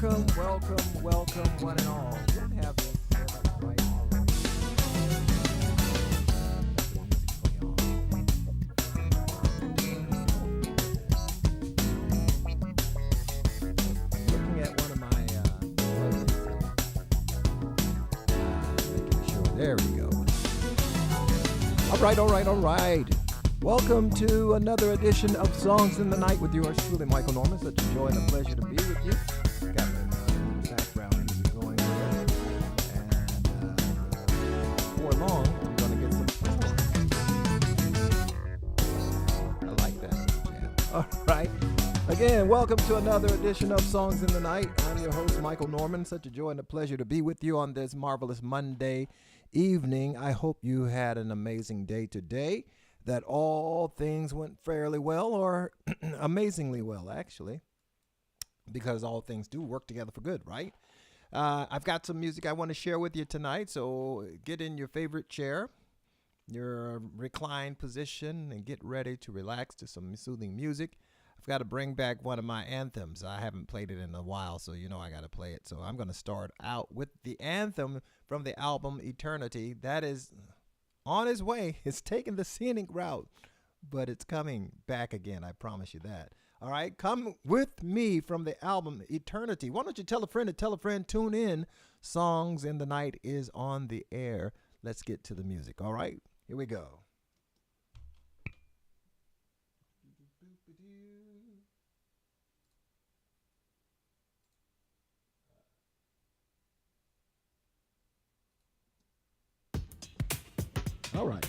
Welcome, welcome, welcome, one and all. What have this set up right already? Looking at one of my making sure. There we go. All right. Welcome to another edition of Songs in the Night with yours truly, Michael Norman. Such a joy and a pleasure to be with you. Got the background music going there. And before long, I'm going to get some I like that jam. All right. Again, welcome to another edition of Songs in the Night. I'm your host, Michael Norman. Such a joy and a pleasure to be with you on this marvelous Monday evening. I hope you had an amazing day today, that all things went fairly well, or amazingly well, actually, because all things do work together for good, right? I've got some music I want to share with you tonight, so get in your favorite chair, your reclined position, and get ready to relax to some soothing music. I've got to bring back one of my anthems. I haven't played it in a while, so you know I got to play it. So I'm going to start out with the anthem from the album Eternity. That is on its way. It's taking the scenic route, but it's coming back again. I promise you that. All right, come with me from the album Eternity. Why don't you tell a friend to tell a friend? Tune in. Songs in the Night is on the air. Let's get to the music. All right, here we go. All right.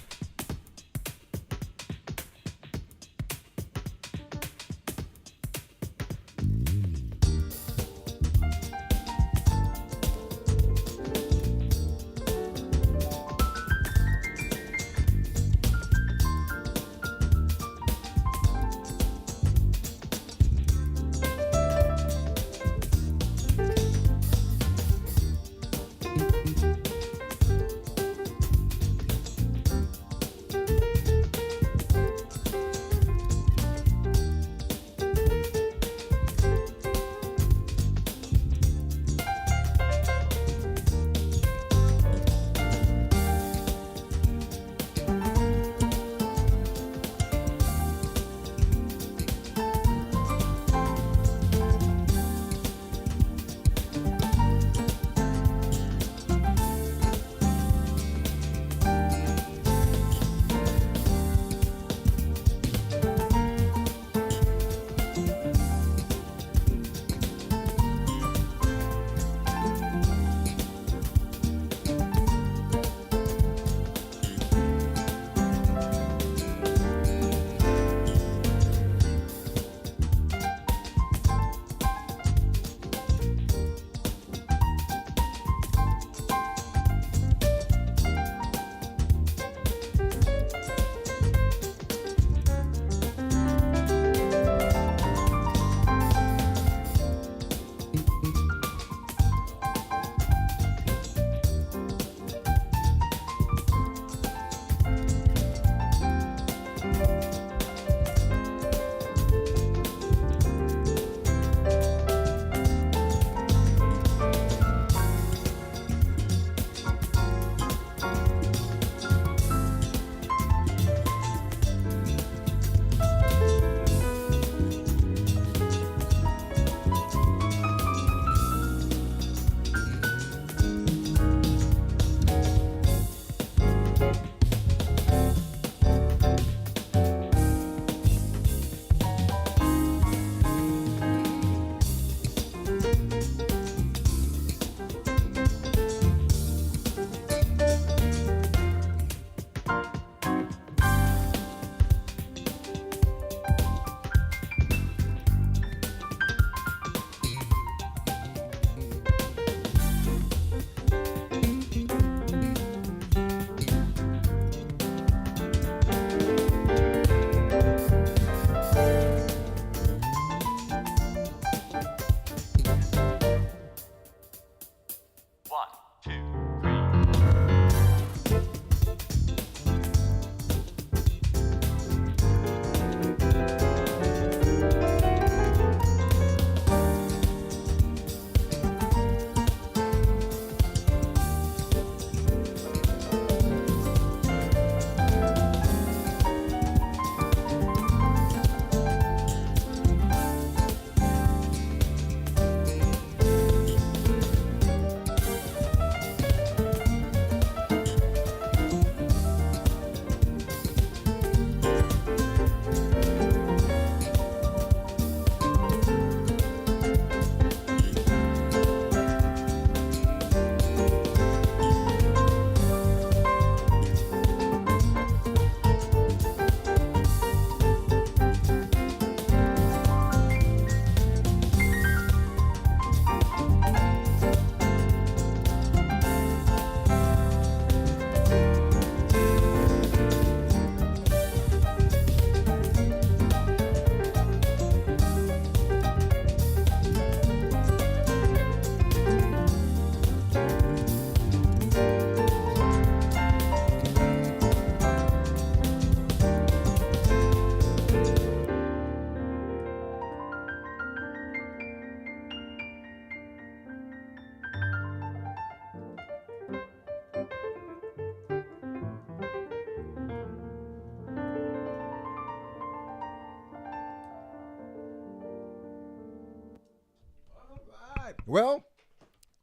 Well,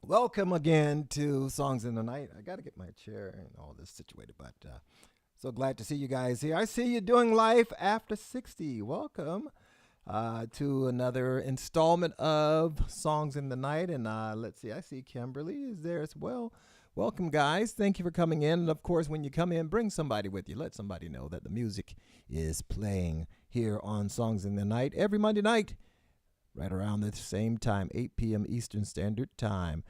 welcome again to Songs in the Night. I got to get my chair and all this situated, but so glad to see you guys here. I see you doing life after 60. Welcome to another installment of Songs in the Night. And let's see, I see Kimberly is there as well. Welcome, guys. Thank you for coming in. And of course, when you come in, bring somebody with you. Let somebody know that the music is playing here on Songs in the Night every Monday night, right around the same time, 8 p.m. Eastern Standard Time.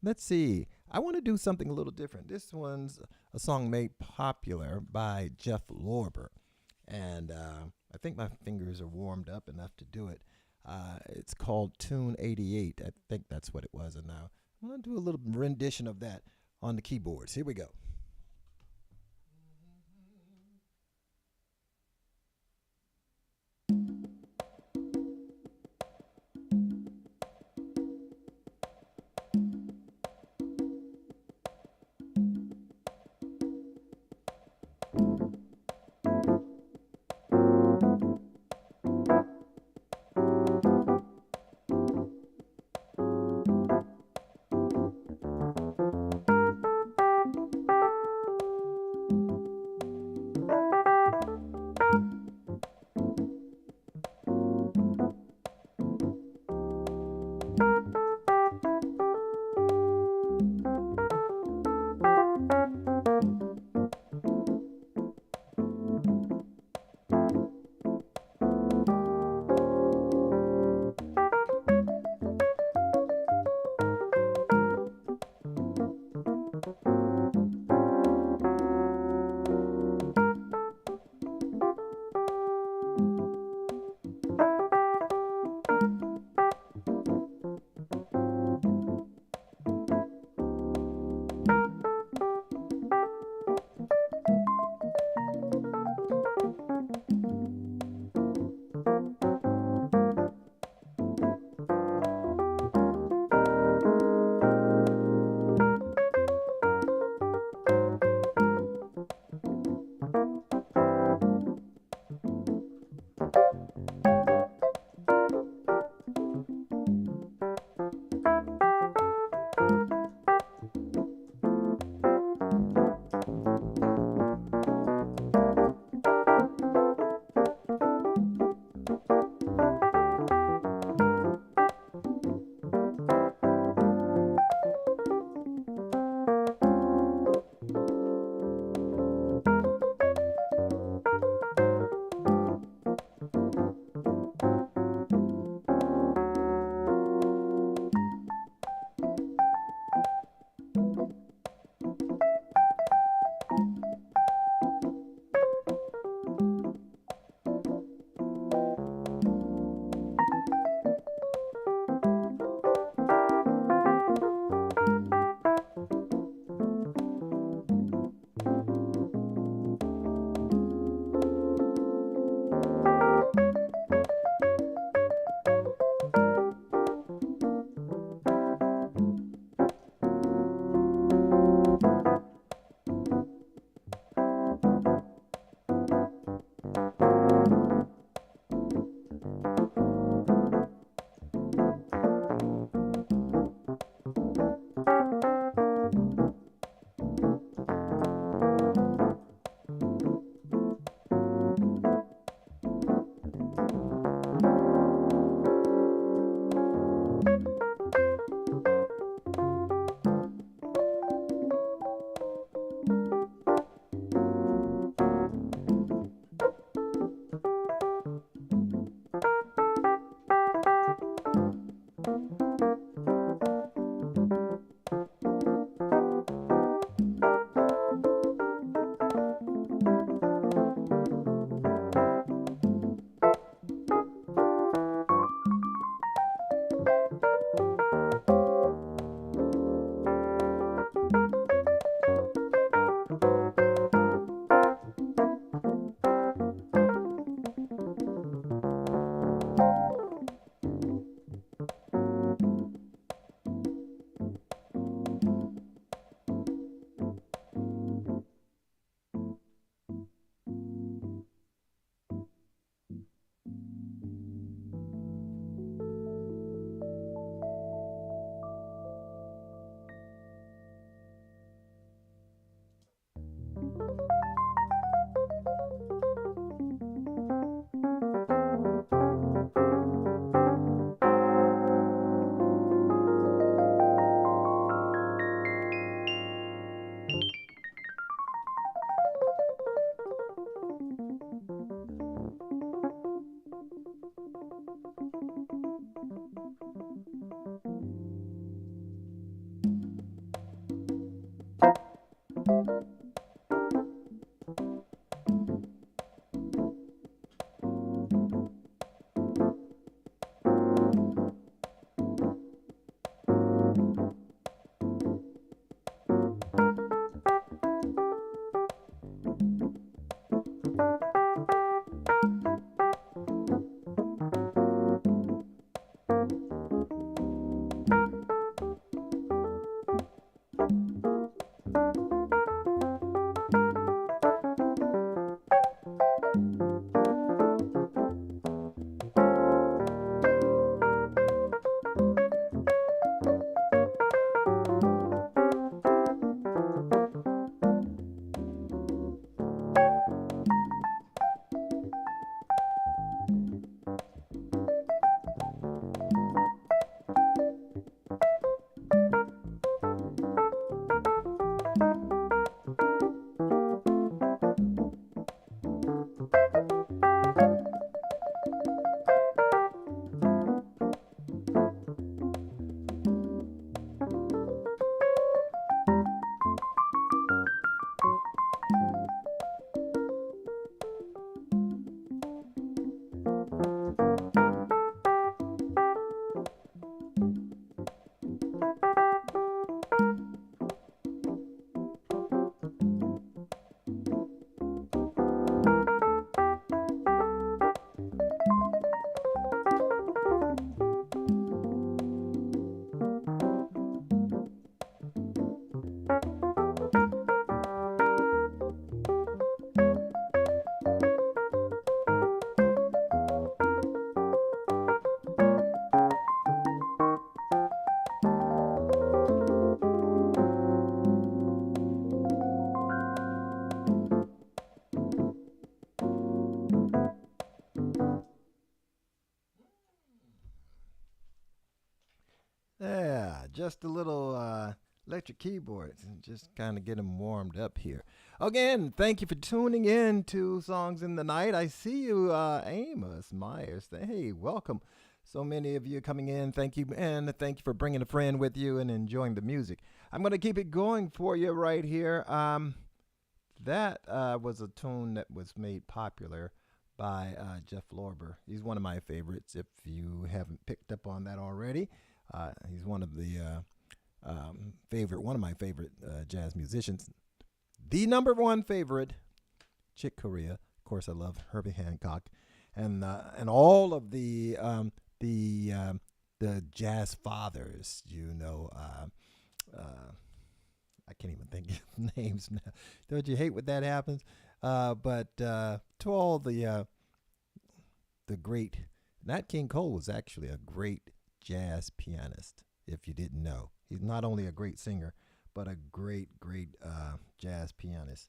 Let's see. I want to do something a little different. This one's a song made popular by Jeff Lorber. And I think my fingers are warmed up enough to do it. It's called Tune 88. I think that's what it was. And now I'm going to do a little rendition of that on the keyboards. Here we go. Yeah, just a little electric keyboards and just kind of get them warmed up here. Again, thank you for tuning in to Songs in the Night. I see you, Amos Myers. Hey, welcome. So many of you coming in. Thank you, and thank you for bringing a friend with you and enjoying the music. I'm going to keep it going for you right here. That was a tune that was made popular by Jeff Lorber. He's one of my favorites, if you haven't picked up on that already. He's one of the one of my favorite jazz musicians. The number one favorite, Chick Corea. Of course, I love Herbie Hancock, and all of the jazz fathers. You know, I can't even think of names now. Don't you hate when that happens? But to all the great, Nat King Cole was actually a great jazz pianist, if you didn't know. He's not only a great singer, but a great jazz pianist.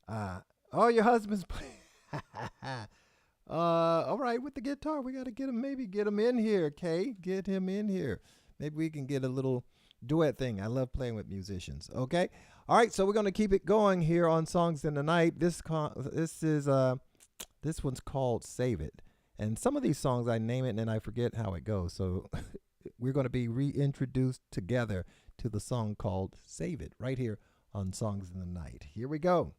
Your husband's playing. All right, with the guitar, we got to get him in here, Kay. Get him in here. Maybe we can get a little duet thing. I love playing with musicians. Okay. All right, so we're going to keep it going here on Songs in the Night. This one's called Save It. And some of these songs, I name it and then I forget how it goes. So we're going to be reintroduced together to the song called Save It right here on Songs in the Night. Here we go.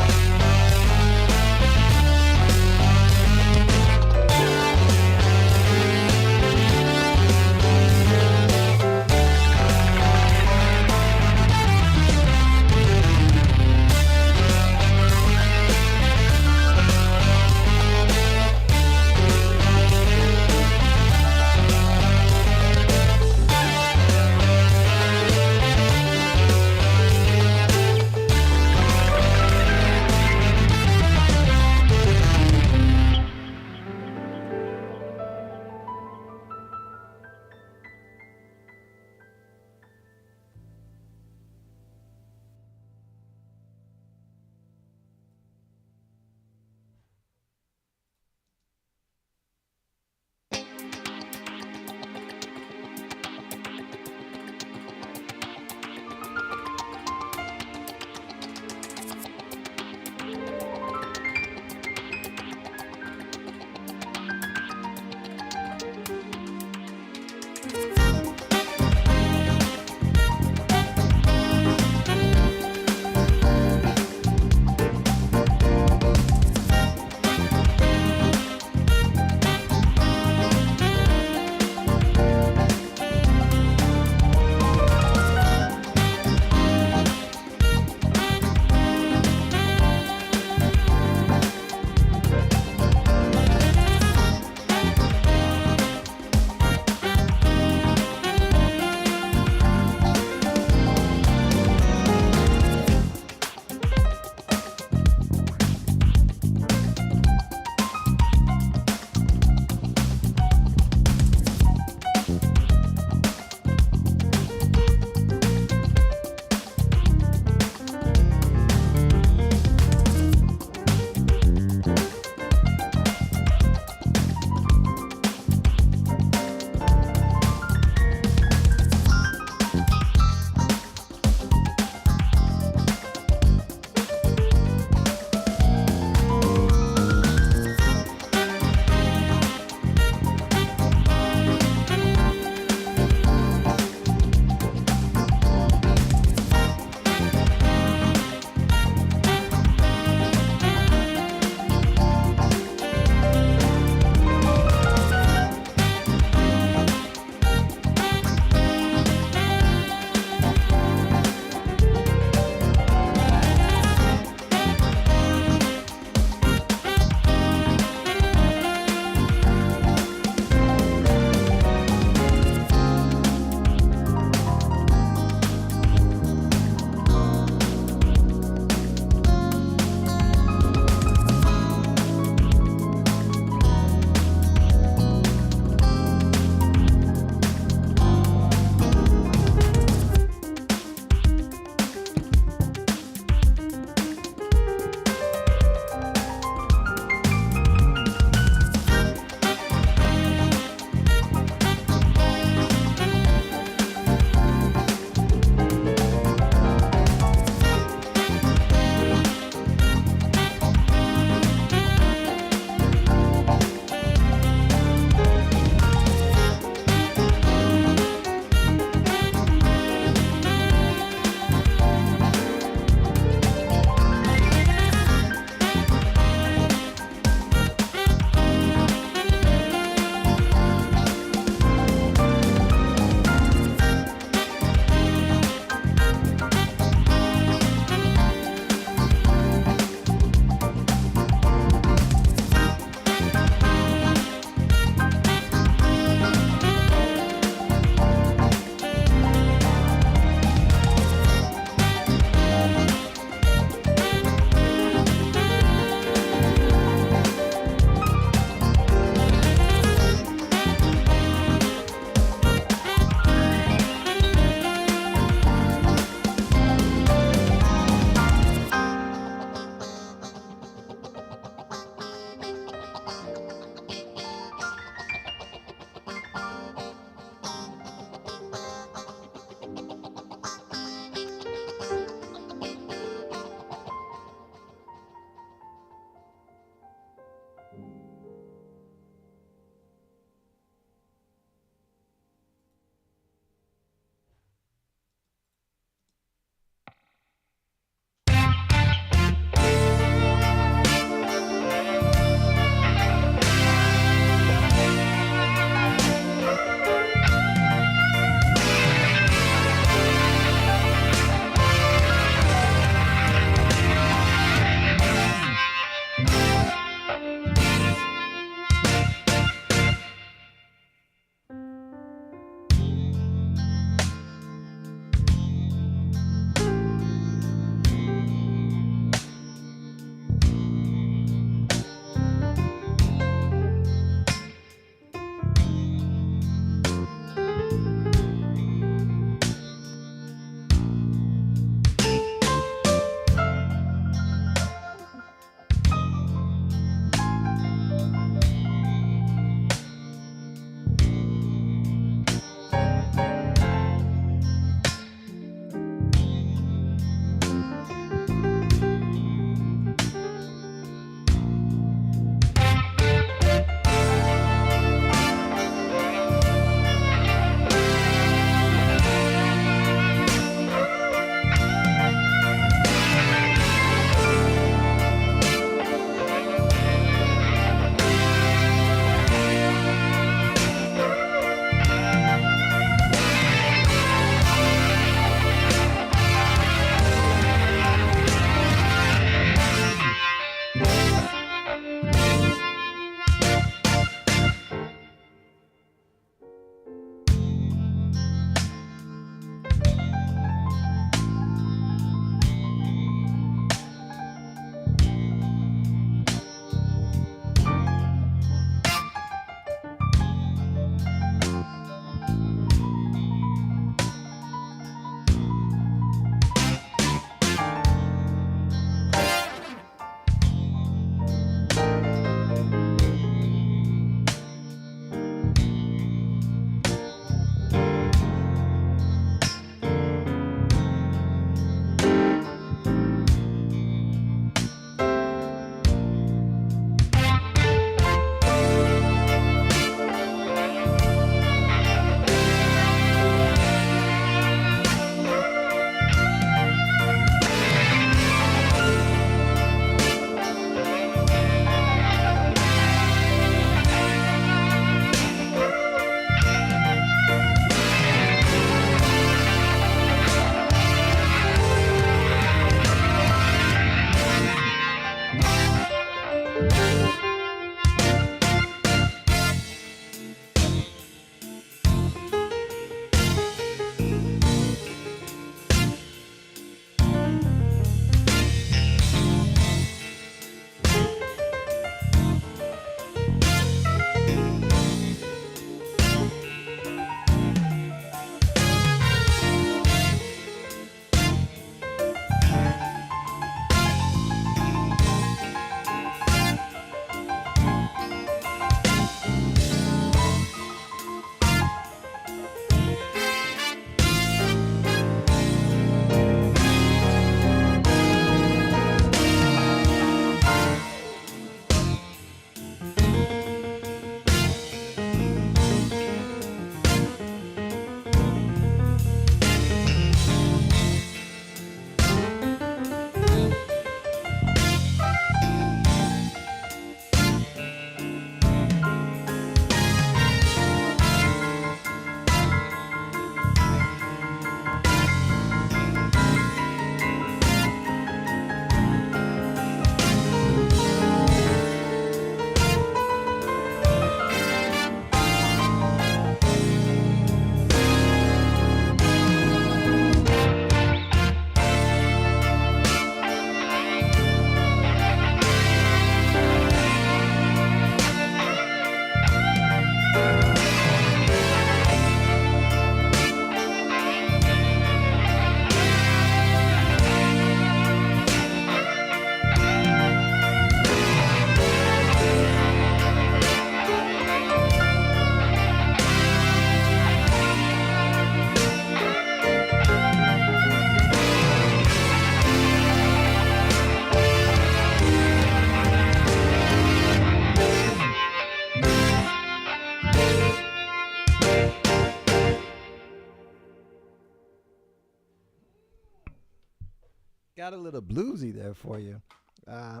got a little bluesy there for you. I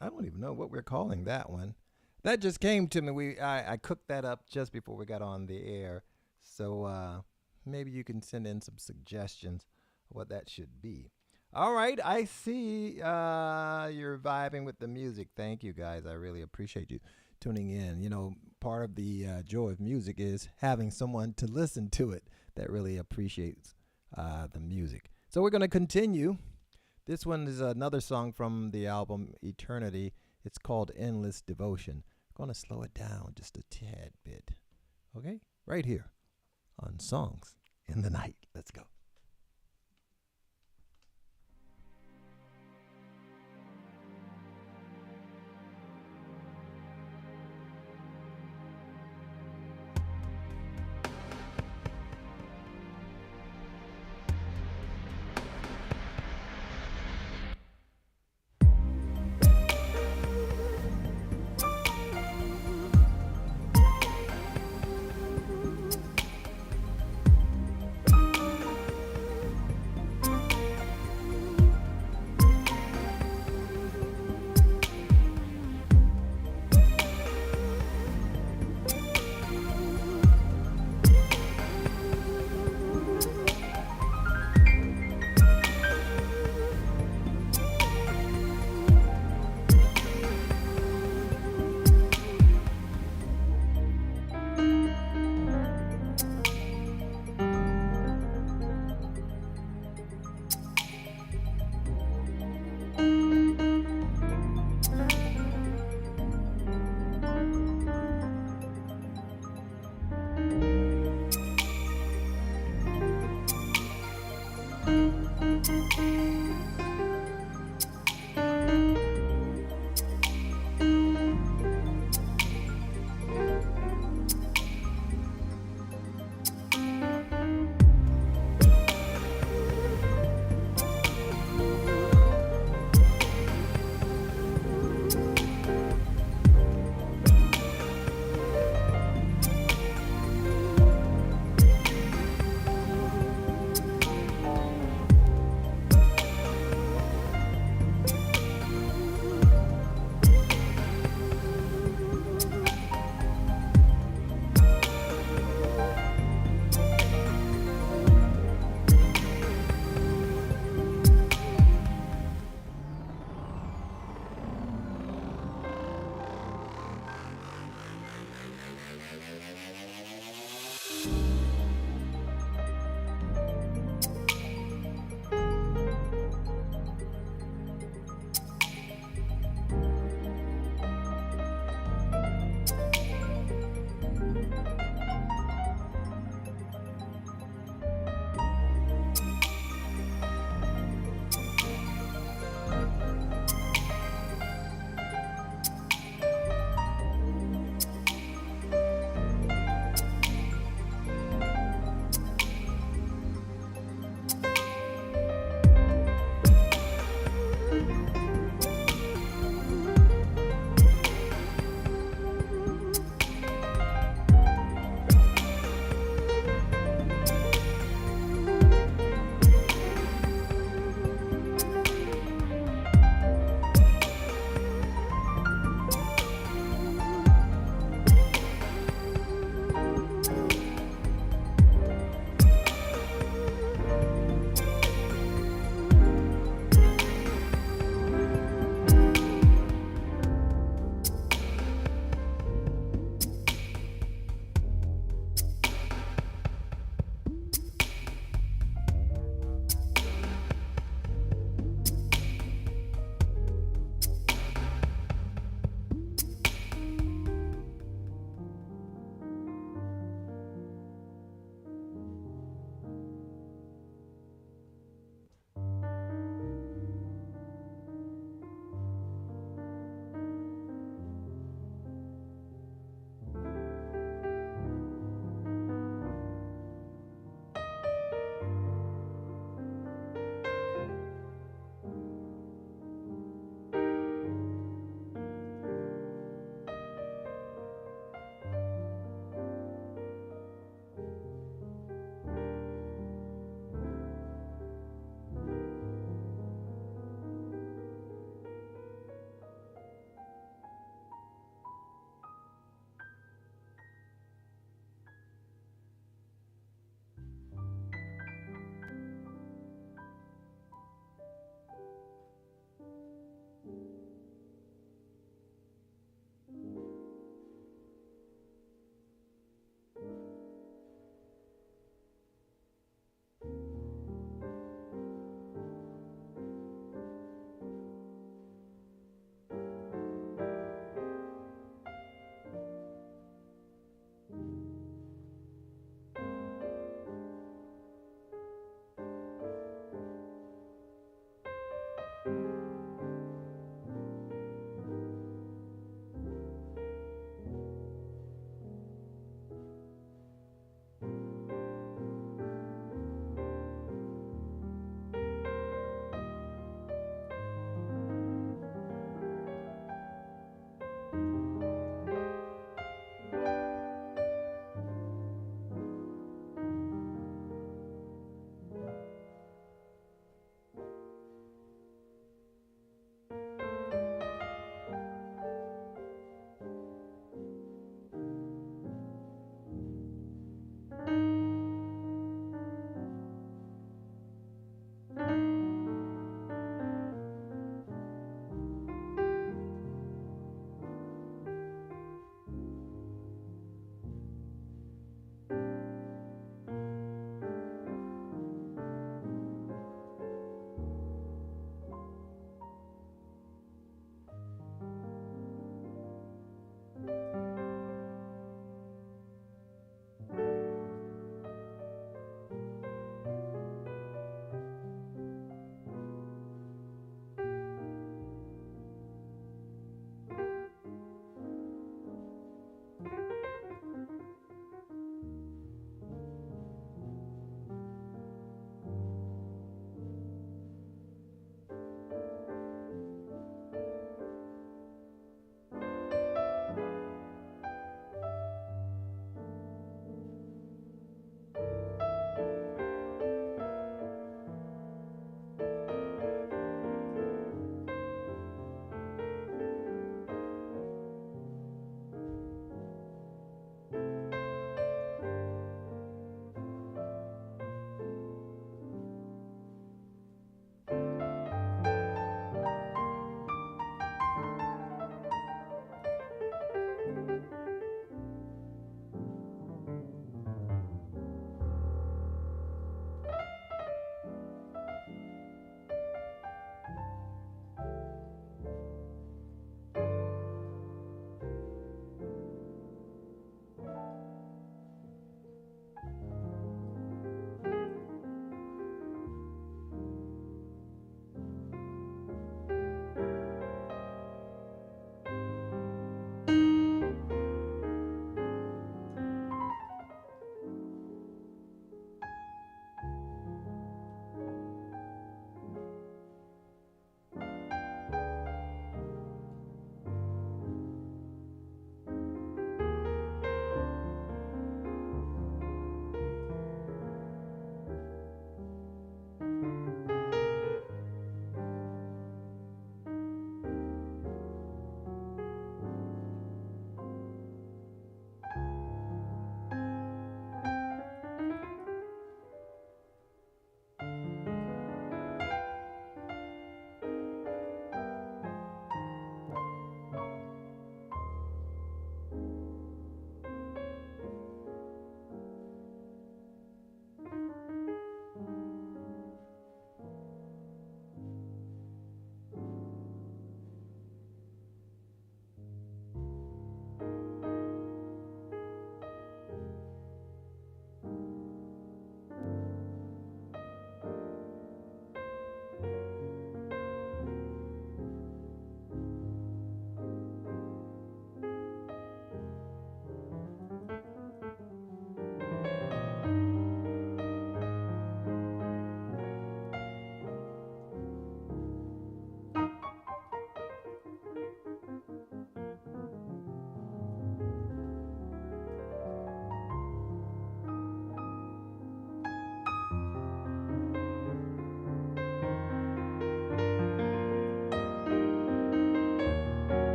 don't even know what we're calling that one. That just came to me. I cooked that up just before we got on the air. So maybe you can send in some suggestions of what that should be. All right, I see you're vibing with the music. Thank you, guys. I really appreciate you tuning in. You know, part of the joy of music is having someone to listen to it that really appreciates the music. So we're going to continue. This one is another song from the album Eternity. It's called Endless Devotion. I'm going to slow it down just a tad bit. Okay? Right here on Songs in the Night. Let's go.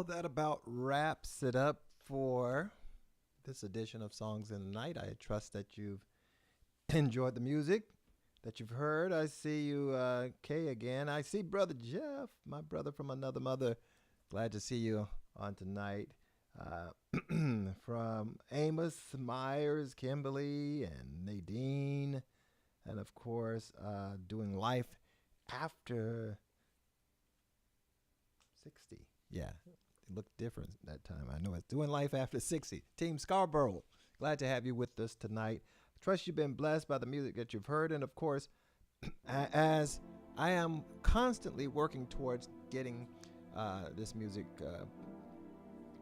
Well, that about wraps it up for this edition of Songs in the Night. I trust that you've enjoyed the music that you've heard. I see you, Kay, again. I see Brother Jeff, my brother from another mother. Glad to see you on tonight. From Amos, Myers, Kimberly, and Nadine, and of course, doing life after 60. Yeah, it looked different that time. I know it's doing life after 60. Team Scarborough, glad to have you with us tonight. Trust you've been blessed by the music that you've heard, and of course, as I am constantly working towards getting this music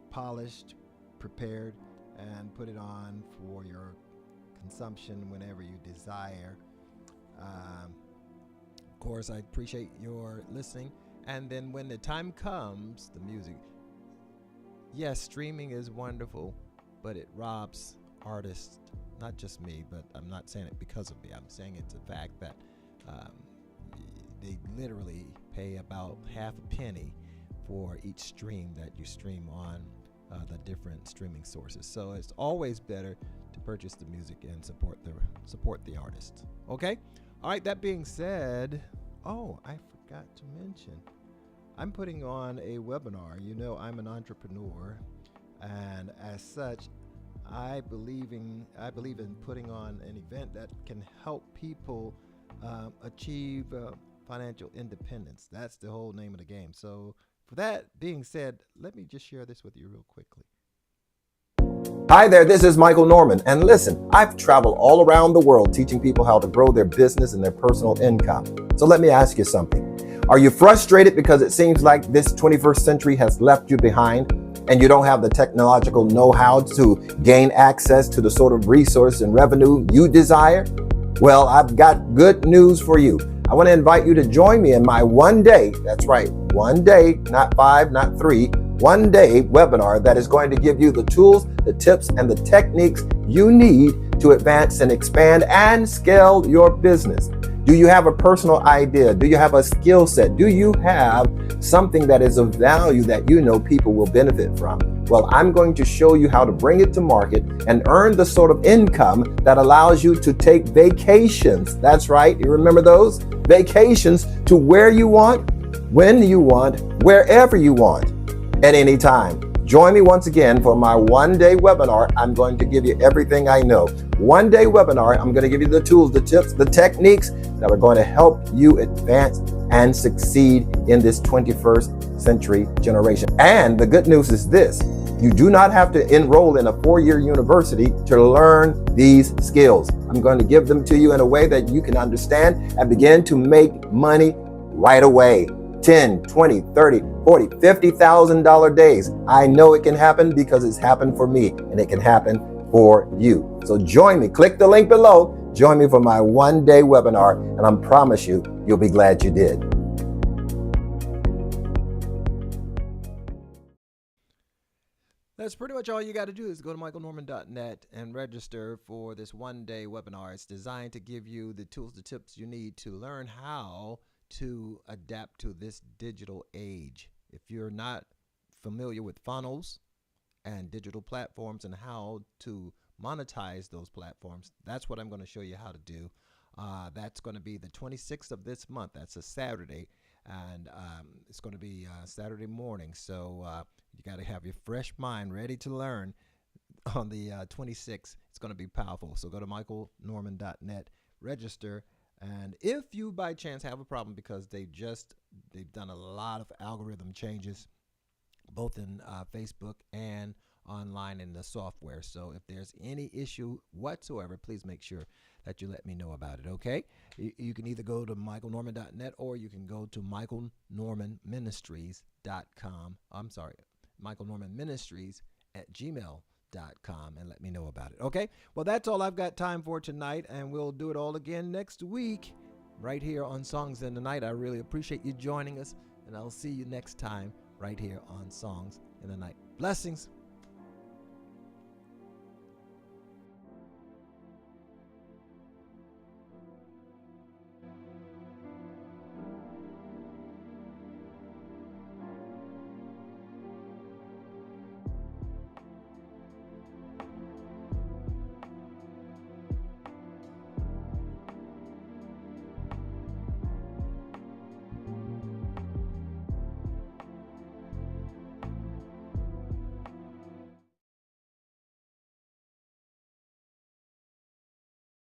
polished, prepared, and put it on for your consumption whenever you desire. Of course, I appreciate your listening. And then when the time comes, the music, yes, streaming is wonderful, but it robs artists, not just me, but I'm not saying it because of me. I'm saying it's a fact that they literally pay about half a penny for each stream that you stream on the different streaming sources. So it's always better to purchase the music and support the artist. Okay? All right, that being said, I forgot to mention, I'm putting on a webinar. You know, I'm an entrepreneur, and as such, I believe in putting on an event that can help people achieve financial independence. That's the whole name of the game. So for that being said, let me just share this with you real quickly. Hi there, this is Michael Norman. And listen, I've traveled all around the world teaching people how to grow their business and their personal income. So let me ask you something. Are you frustrated because it seems like this 21st century has left you behind and you don't have the technological know-how to gain access to the sort of resource and revenue you desire? Well, I've got good news for you. I want to invite you to join me in my one-day, that's right, one day, not 5, not 3, one-day webinar that is going to give you the tools, the tips, and the techniques you need to advance and expand and scale your business. Do you have a personal idea? Do you have a skill set? Do you have something that is of value that you know people will benefit from? Well, I'm going to show you how to bring it to market and earn the sort of income that allows you to take vacations. That's right. You remember those? Vacations to where you want, when you want, wherever you want, at any time. Join me once again for my one-day webinar. I'm going to give you everything I know. One-day webinar, I'm going to give you the tools, the tips, the techniques that are going to help you advance and succeed in this 21st century generation. And the good news is this: you do not have to enroll in a 4-year university to learn these skills. I'm going to give them to you in a way that you can understand and begin to make money right away. 10, 20, 30, 40, $50,000 days. I know it can happen because it's happened for me, and it can happen for you. So join me. Click the link below. Join me for my one-day webinar, and I promise you, you'll be glad you did. That's pretty much all you got to do is go to michaelnorman.net and register for this one-day webinar. It's designed to give you the tools, the tips you need to learn how to adapt to this digital age. If you're not familiar with funnels and digital platforms and how to monetize those platforms, that's what I'm going to show you how to do. That's going to be the 26th of this month. That's a Saturday, and it's going to be Saturday morning. So you got to have your fresh mind ready to learn on the 26th. It's going to be powerful. So go to michaelnorman.net, register. And if you by chance have a problem, because they've done a lot of algorithm changes, both in Facebook and online in the software. So if there's any issue whatsoever, please make sure that you let me know about it, okay? You can either go to michaelnorman.net or you can go to michaelnormanministries.com. I'm sorry, michaelnormanministries@gmail.com and let me know about it. Okay, well, that's all I've got time for tonight, and we'll do it all again next week right here on Songs in the Night. I really appreciate you joining us, and I'll see you next time right here on Songs in the Night. Blessings.